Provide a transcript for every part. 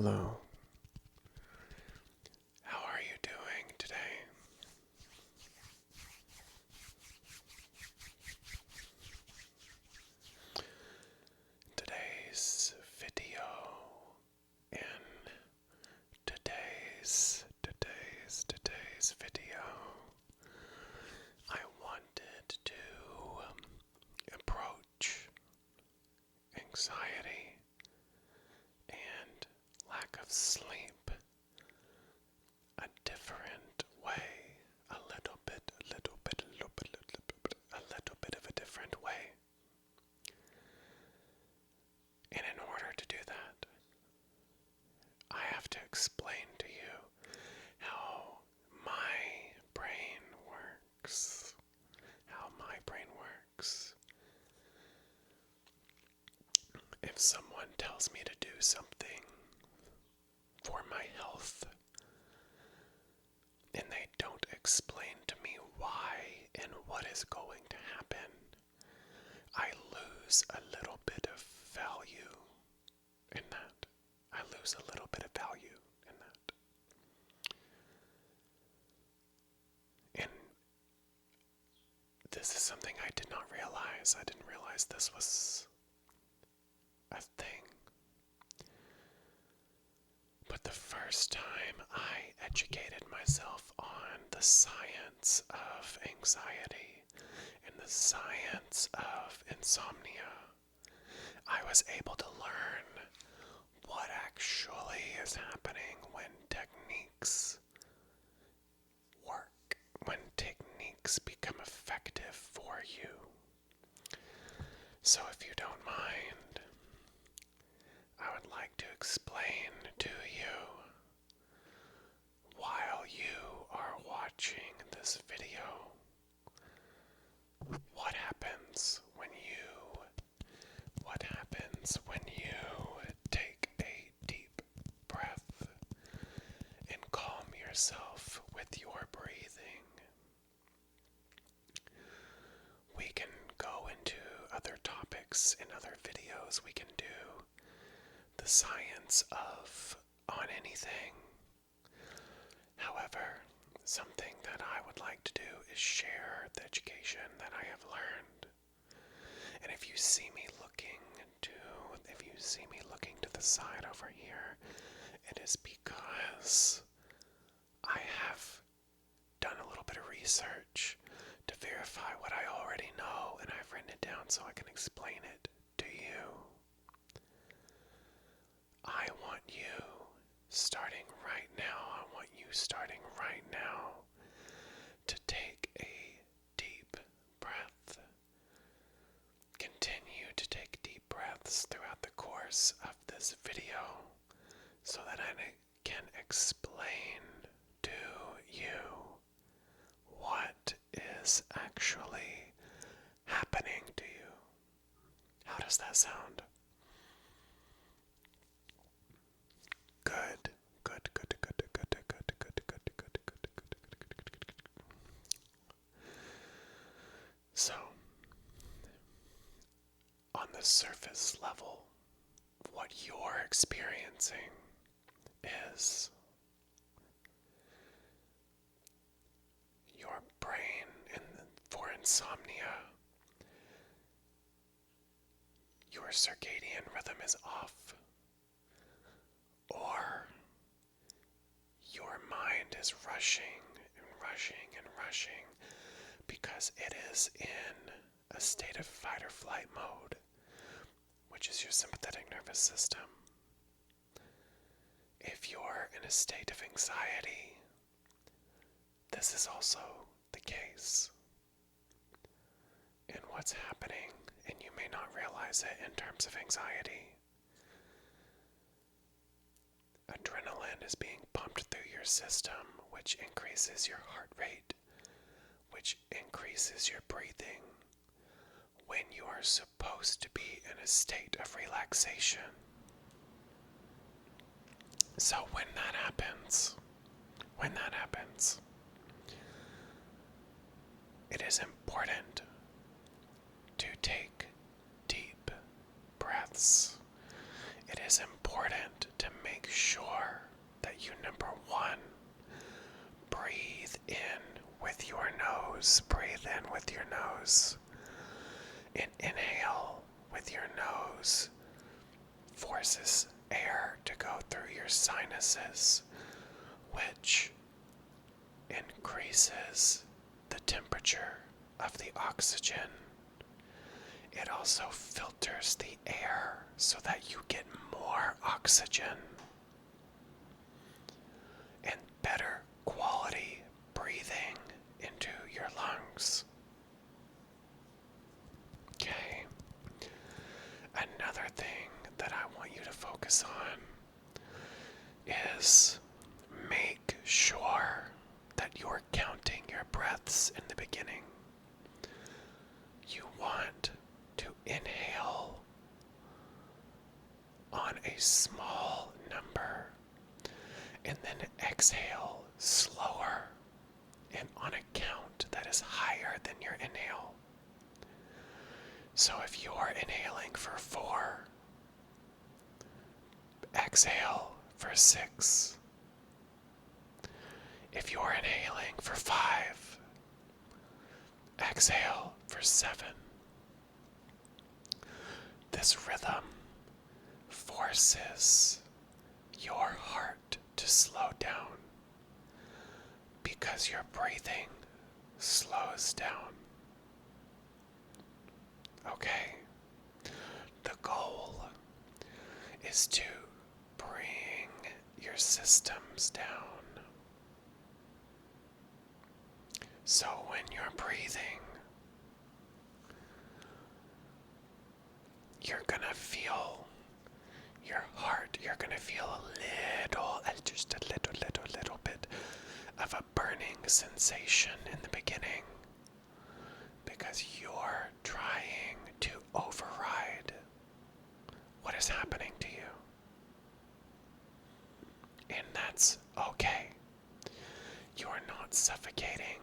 Hello. How are you doing today? Today's video in today's video, I wanted to approach anxiety and lack of sleep a different way, a little bit of a different way. And in order to do that, I have to explain to you how my brain works. How my brain works. If someone tells me to do something for my health, and they don't explain to me why and what is going to happen, I lose a little bit of value in that. I lose a little bit of value in that. And this is something I did not realize. I didn't realize this was a thing. But the first time I educated myself on the science of anxiety and the science of insomnia, I was able to learn what actually is happening when techniques work, when techniques become effective for you. So if you don't mind, I would like to explain to you, while you are watching this video, what happens when you take a deep breath and calm yourself with your breathing. We can go into other topics in other videos. We can do the science of on anything. However, something that I would like to do is share the education that I have learned. And if you see me looking to the side over here, it is because I have done a little bit of research to verify what I already know, and I've written it down so I can explain it to you. I want you starting right now to take a deep breath. Continue to take deep breaths throughout the course of this video so that I can explain to you what is actually happening to you. How does that sound? Good. So, on the surface level, what you're experiencing is your brain for insomnia. Your circadian rhythm is off, or your mind is rushing because it is in a state of fight or flight mode, which is your sympathetic nervous system. If you're in a state of anxiety, this is also the case. And what's happening, and you may not realize it in terms of anxiety, adrenaline is being pumped through your system, which increases your heart rate, which increases your breathing, when you are supposed to be in a state of relaxation. So when that happens, it is important to take deep breaths. It is important to make sure nose. An inhale with your nose forces air to go through your sinuses, which increases the temperature of the oxygen. It also filters the air so that you get more oxygen and better quality breathing into your lungs. Okay. Another thing that I want you to focus on is make sure that you're counting your breaths in the beginning. You want to inhale on a small number and then exhale slower and on a count that is higher than your inhale. So if you're inhaling for 4, exhale for 6. If you're inhaling for 5, exhale for 7. This rhythm forces your heart to slow down because your breathing slows down. Okay? The goal is to bring your systems down. So when you're breathing, you're gonna feel your heart, you're gonna feel just a little bit of a burning sensation in the beginning because you're trying to override what is happening to you. And that's okay. You are not suffocating.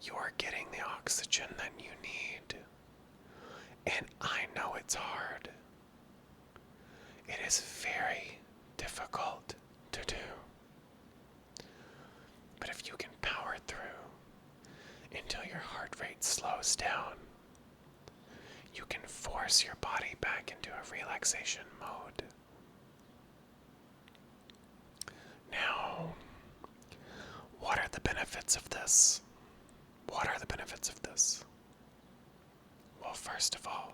You're getting the oxygen that you need. And I know it's hard. It is very difficult to do. But if you can power through until your heart rate slows down, you can force your body back into a relaxation mode. Now, what are the benefits of this? What are the benefits of this? Well, first of all,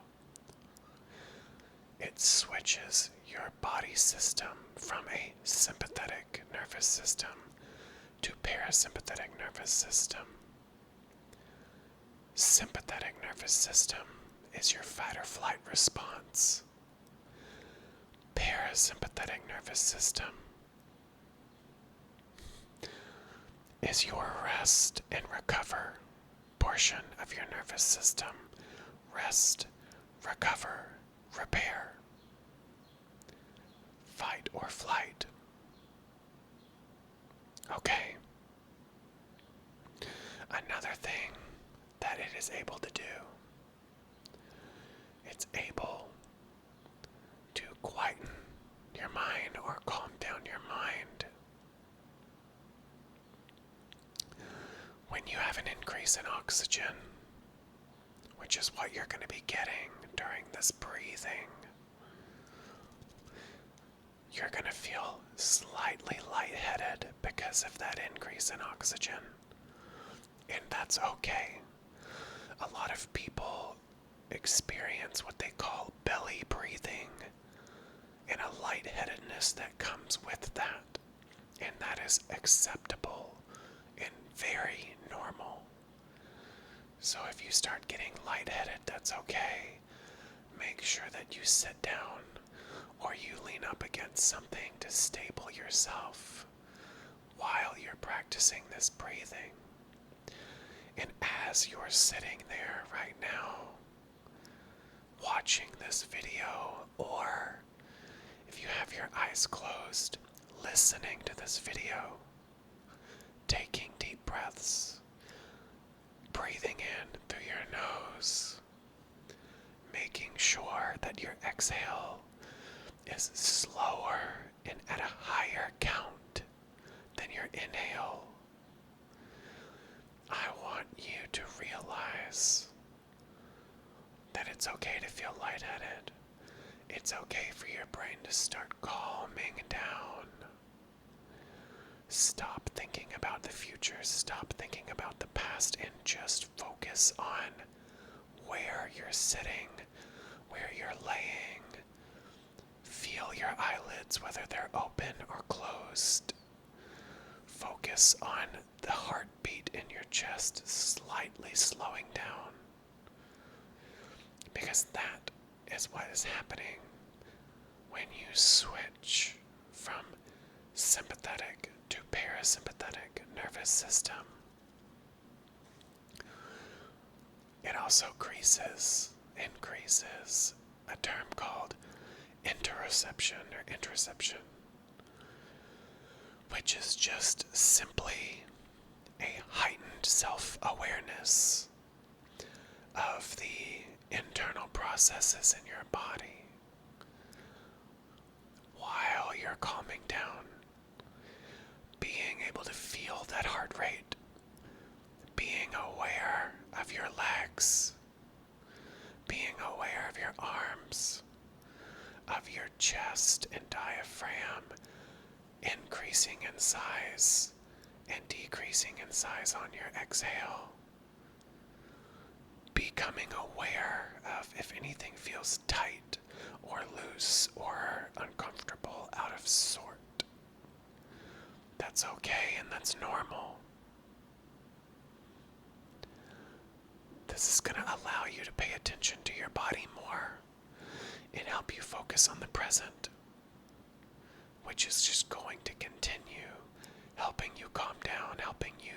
it switches your body system from a sympathetic nervous system to parasympathetic nervous system. Sympathetic nervous system is your fight or flight response. Parasympathetic nervous system is your rest and recover portion of your nervous system. Rest, recover, repair. Fight or flight. Okay. Another thing that it is able to do, it's able to quieten your mind or calm down your mind. When you have an increase in oxygen, which is what you're going to be getting during this breathing, you're going to feel slightly lightheaded because of that increase in oxygen. And that's okay. A lot of people experience what they call belly breathing and a lightheadedness that comes with that. And that is acceptable and very normal. So if you start getting lightheaded, that's okay. Make sure that you sit down or you lean up against something to stable yourself while you're practicing this breathing. And as you're sitting there right now, watching this video, or if you have your eyes closed, listening to this video, taking deep breaths, breathing in through your nose, making sure that your exhale is slower and at a higher count than your inhale. I want you to realize that it's okay to feel lightheaded. It's okay for your brain to start calming down. Stop thinking about the future. Stop thinking about the past and just focus on where you're sitting, where you're laying. Feel your eyelids, whether they're open or closed. Focus on the heartbeat in your chest slightly slowing down. Because that is what is happening when you switch from sympathetic to parasympathetic nervous system. It also increases a term called interoception or interception, which is just simply a heightened self-awareness of the internal processes in your body while you're calming down, being able to feel that heart rate, being aware of your legs, being aware of your arms, of your chest and diaphragm, increasing in size and decreasing in size on your exhale. Becoming aware of if anything feels tight or loose or uncomfortable, out of sort. That's okay and that's normal. This is going to allow you to pay attention to your body more and help you focus on the present, which is just going to continue helping you calm down, helping you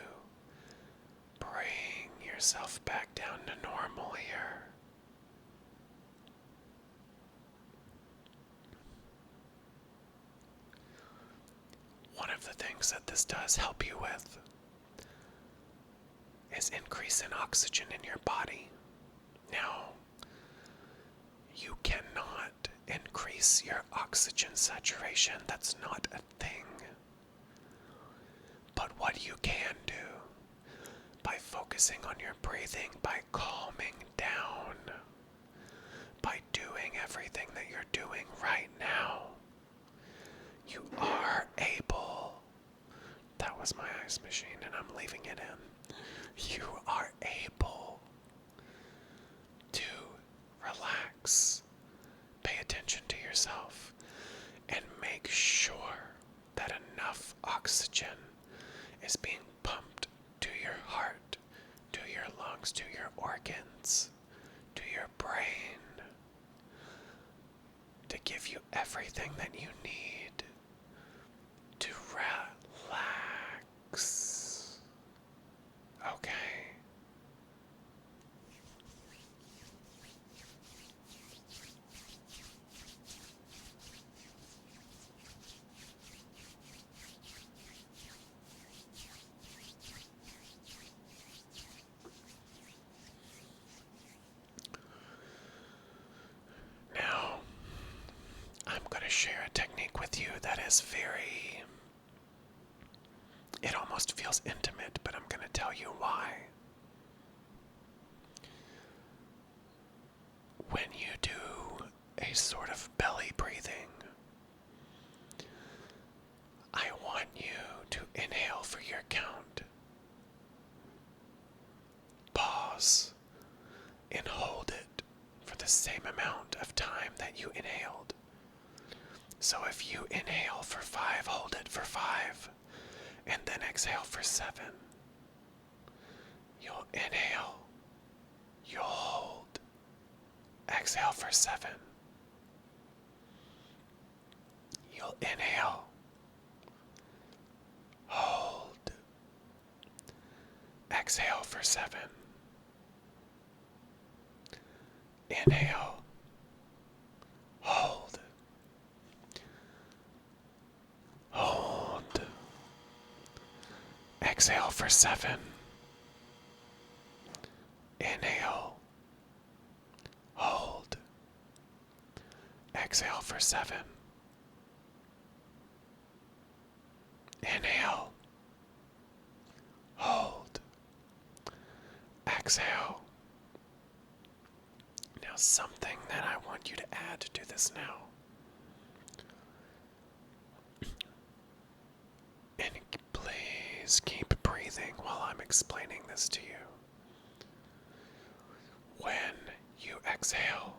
bring yourself back down to normal here. One of the things that this does help you with is increase in oxygen in your body. Now, you cannot increase your oxygen saturation. That's not a thing. But what you can do, by focusing on your breathing, by calming down, by doing everything that you're doing right now, you are able. That was my ice machine and I'm leaving it in. You are able to relax, pay attention to yourself, and make sure that enough oxygen is being pumped to your heart, to your lungs, to your organs, to your brain, to give you everything that you need to relax. Okay. Now, I'm going to share a technique with you that is it almost feels intimate, but I'm going to tell you why. When you do a sort of belly breathing, I want you to inhale for your count. Pause and hold it for the same amount of time that you inhaled. So if you inhale for 5, hold it for 5, and then exhale for 7. You'll inhale, you'll hold, exhale for 7. You'll inhale, hold, exhale for 7. Inhale, hold, hold, exhale for 7. Inhale, hold, exhale for 7. Inhale, hold, exhale. Now Now, something that I want you to add to this now. And please keep breathing while I'm explaining this to you. When you exhale,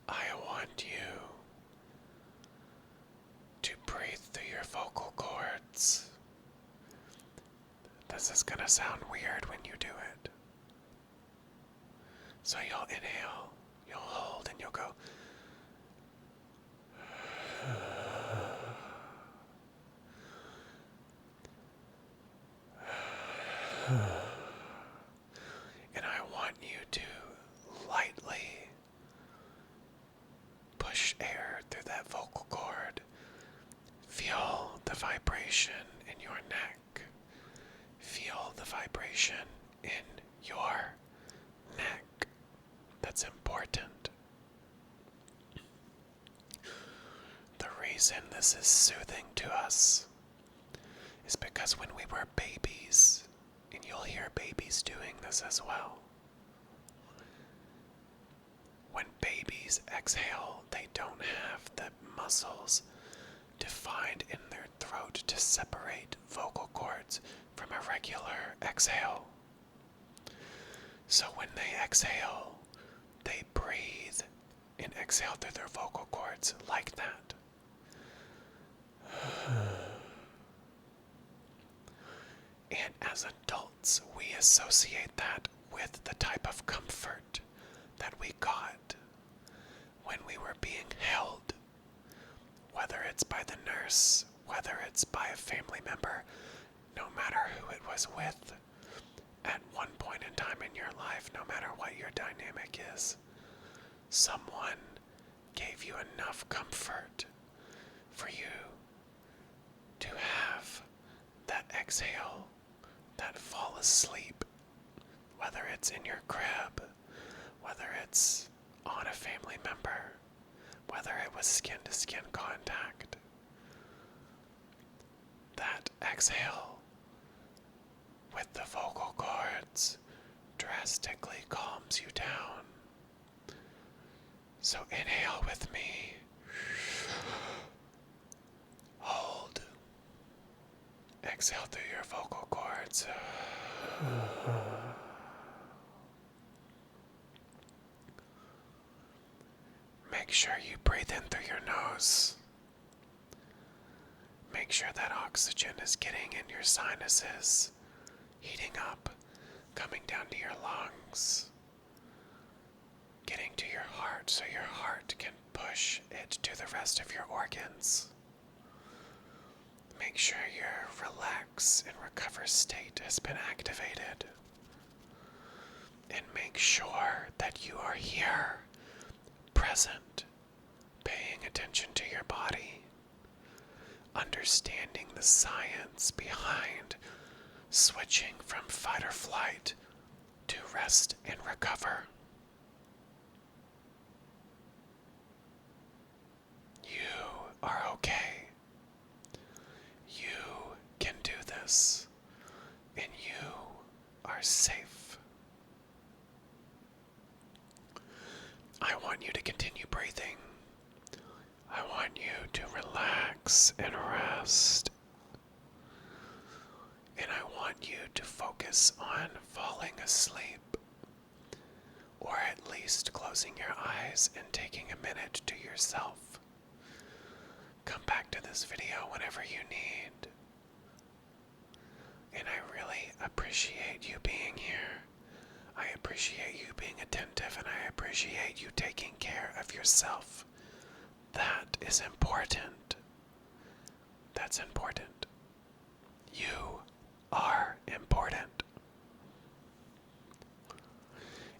I want you to breathe through your vocal cords. This is gonna sound weird when you do it. So you'll inhale, you'll hold, and you'll go. And I want you to lightly push air through that vocal cord. Feel the vibration in your neck. Feel the vibration in your neck. That's important. The reason this is soothing to us is because when we were babies, and you'll hear babies doing this as well, when babies exhale, they don't have the muscles defined in their throat to separate vocal cords from a regular exhale. So when they exhale, they breathe and exhale through their vocal cords like that. And as adults, we associate that with the type of comfort that we got when we were being held, whether it's by the nurse, whether it's by a family member, no matter who it was with, at one point in time in your life, no matter what your dynamic is, someone gave you enough comfort for you to have that exhale, that fall asleep, whether it's in your crib, whether it's on a family member, whether it was skin-to-skin contact. That exhale with the vocal cords drastically calms you down. So inhale with me. Hold. Exhale through your vocal cords. Make sure you breathe in through your nose. Make sure that oxygen is getting in your sinuses, heating up, coming down to your lungs, getting to your heart so your heart can push it to the rest of your organs. Make sure your relax and recover state has been activated. And make sure that you are here, present, paying attention to your body, understanding the science behind switching from fight or flight to rest and recover. You are okay. You can do this, and you are safe. I want you to continue breathing. I want you to relax and rest. And I want you to focus on falling asleep, or at least closing your eyes and taking a minute to yourself. Come back to this video whenever you need. And I really appreciate you being here. I appreciate you being attentive, and I appreciate you taking care of yourself. That is important. That's important. You are important.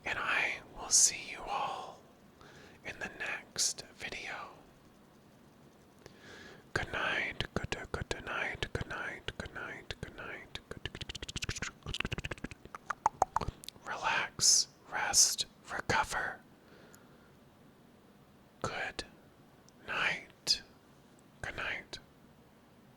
And I will see you all in the next video. Good night, good night, good night, good night, good night. Relax, rest, recover. Good